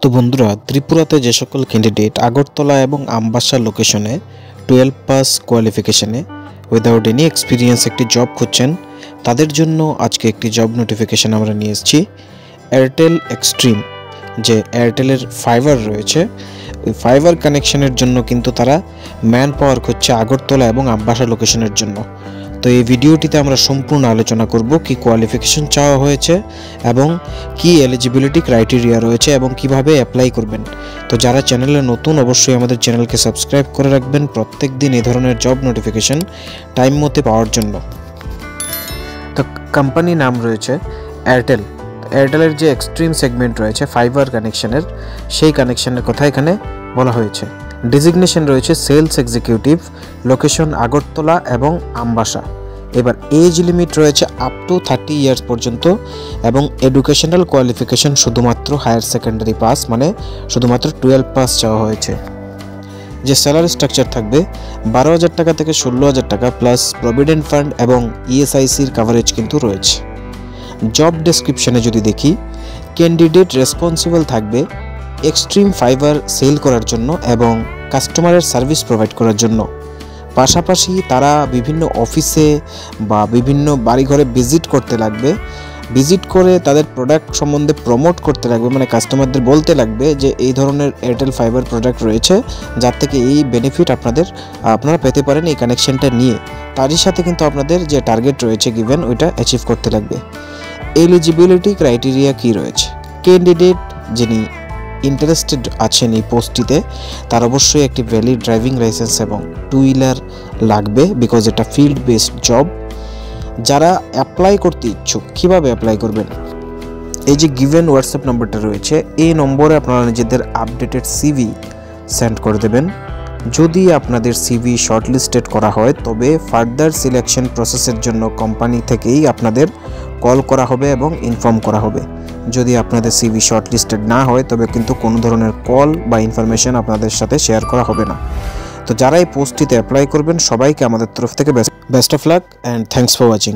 তো বন্ধুরা, ত্রিপুরাতে যে সকল ক্যান্ডিডেট আগরতলা এবং আমবাসা লোকেশনে 12 পাস কোয়ালিফিকেশনে উইদাউট এনি এক্সপিরিয়েন্স একটি জব খুঁজছেন, তাদের জন্য আজকে একটি জব নোটিফিকেশন আমরা নিয়ে এসেছি। এয়ারটেল এক্সট্রিম, যে এয়ারটেলের ফাইবার রয়েছে, ওই ফাইবার কানেকশনের জন্য কিন্তু তারা ম্যান পাওয়ার খুঁজছে আগরতলা এবং আমবাসা লোকেশনের জন্য। তো এই ভিডিওটিতে আমরা সম্পূর্ণ আলোচনা করব কি কোয়ালিফিকেশন চাওয়া হয়েছে এবং কি এলিজিবিলিটি ক্রাইটেরিয়া রয়েছে এবং কিভাবে অ্যাপ্লাই করবেন। তো যারা চ্যানেলে নতুন, অবশ্যই আমাদের চ্যানেলকে সাবস্ক্রাইব করে রাখবেন প্রত্যেক দিন এই ধরনের জব নোটিফিকেশন টাইম মতো পাওয়ার জন্য। তো কোম্পানি নাম রয়েছে এয়ারটেল। এয়ারটেলের যে এক্সট্রিম সেগমেন্ট রয়েছে ফাইবার কানেকশনের, সেই কানেকশনের কথা এখানে বলা হয়েছে। ডেজিগনেশন রয়েছে সেলস এক্সিকিউটিভ, লোকেশন আগরতলা এবং আমবাসা। এবার এজ লিমিট রয়েছে আপ টু 30 ইয়ার্স পর্যন্ত এবং এডুকেশনাল কোয়ালিফিকেশন শুধুমাত্র হায়ার সেকেন্ডারি পাস, মানে শুধুমাত্র 12 পাস চাওয়া হয়েছে। যে স্যালারি স্ট্রাকচার থাকবে 12,000 টাকা থেকে 16,000 টাকা প্লাস প্রভিডেন্ট ফান্ড এবং ইএসআইসির কাভারেজ কিন্তু রয়েছে। জব ডেসক্রিপশনে যদি দেখি, ক্যান্ডিডেট রেসপন্সিবল থাকবে এক্সট্রিম ফাইবার সেল করার জন্য এবং কাস্টমারের সার্ভিস প্রোভাইড করার জন্য। পাশাপাশি তারা বিভিন্ন অফিসে বা বিভিন্ন বাড়িঘরে ভিজিট করতে লাগবে, ভিজিট করে তাদের প্রোডাক্ট সম্বন্ধে প্রমোট করতে লাগবে, মানে কাস্টমারদের বলতে লাগবে যে এই ধরনের এয়ারটেল ফাইবার প্রোডাক্ট রয়েছে, যার থেকে এই বেনিফিট আপনারা পেতে পারেন এই কানেকশনটা নিয়ে। তারই সাথে কিন্তু আপনাদের যে টার্গেট রয়েছে গিভেন, ওইটা অ্যাচিভ করতে লাগবে। এলিজিবিলিটি ক্রাইটেরিয়া কি রয়েছে? ক্যান্ডিডেট যিনি ইন্টারেস্টেড আছেন এই পোস্টটিতে, তার অবশ্যই একটি ভ্যালিড ড্রাইভিং লাইসেন্স এবং 2 হুইলার লাগবে, বিকজ এটা ফিল্ড বেসড জব। যারা অ্যাপ্লাই করতে ইচ্ছুক, কীভাবে অ্যাপ্লাই করবেন? এই যে গিভেন হোয়াটসঅ্যাপ নম্বরটা রয়েছে, এই নম্বরে আপনারা নিজেদের আপডেটেড সিভি সেন্ড করে দেবেন। যদি আপনাদের সিভি শর্টলিস্টেড করা হয়, তবে ফার্দার সিলেকশন প্রসেসের জন্য কোম্পানি থেকেই আপনাদের কল করা হবে এবং ইনফর্ম করা হবে। যদি আপনাদের সিভি শর্টলিস্টেড না হয়, তবে কিন্তু কোনো ধরনের কল বা ইনফরমেশন আপনাদের সাথে শেয়ার করা হবে না। তো যারা এই পোস্টটিতে অ্যাপ্লাই করবেন, সবাইকে আমাদের তরফ থেকে best of luck and thanks for watching.